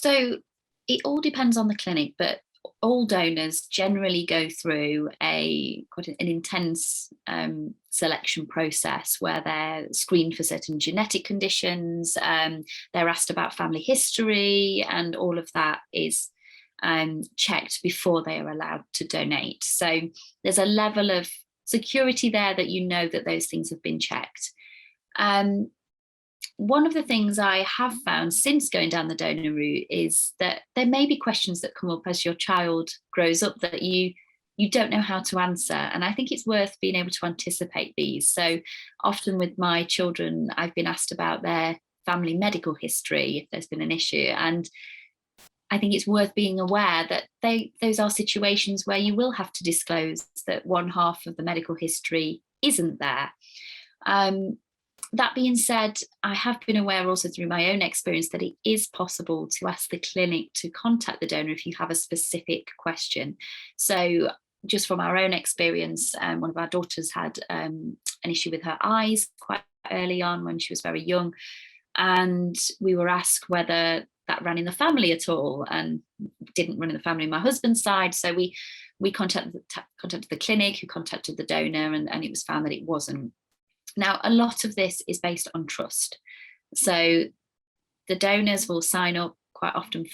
So it all depends on the clinic, but all donors generally go through quite an intense selection process where they're screened for certain genetic conditions. They're asked about family history, and all of that is checked before they are allowed to donate. So there's a level of security there that you know that those things have been checked. Um, One of the things I have found since going down the donor route is that there may be questions that come up as your child grows up that you don't know how to answer. And I think it's worth being able to anticipate these. So often with my children, I've been asked about their family medical history if there's been an issue. And I think it's worth being aware that those are situations where you will have to disclose that one half of the medical history isn't there. Um, that being said, I have been aware also through my own experience that it is possible to ask the clinic to contact the donor if you have a specific question. So just from our own experience, one of our daughters had an issue with her eyes quite early on when she was very young. And we were asked whether that ran in the family at all, and didn't run in the family on my husband's side. So we contacted the clinic, who contacted the donor, and it was found that it wasn't. Now, a lot of this is based on trust. So the donors will sign up quite often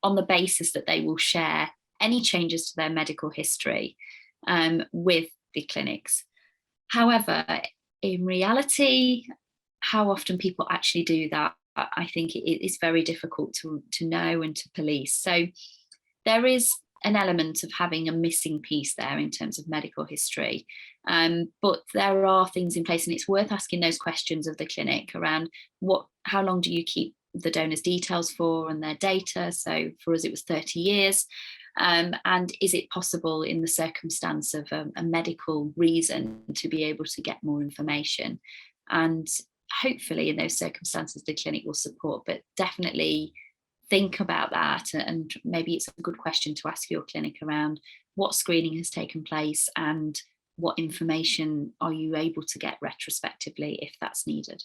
on the basis that they will share any changes to their medical history with the clinics. However, in reality, how often people actually do that, I think it is very difficult to know and to police. So there is an element of having a missing piece there in terms of medical history. But there are things in place, and it's worth asking those questions of the clinic around how long do you keep the donor's details for and their data? So for us, it was 30 years. And is it possible in the circumstance of a medical reason to be able to get more information? And hopefully in those circumstances, the clinic will support, but definitely think about that. And maybe it's a good question to ask your clinic around what screening has taken place and what information are you able to get retrospectively if that's needed.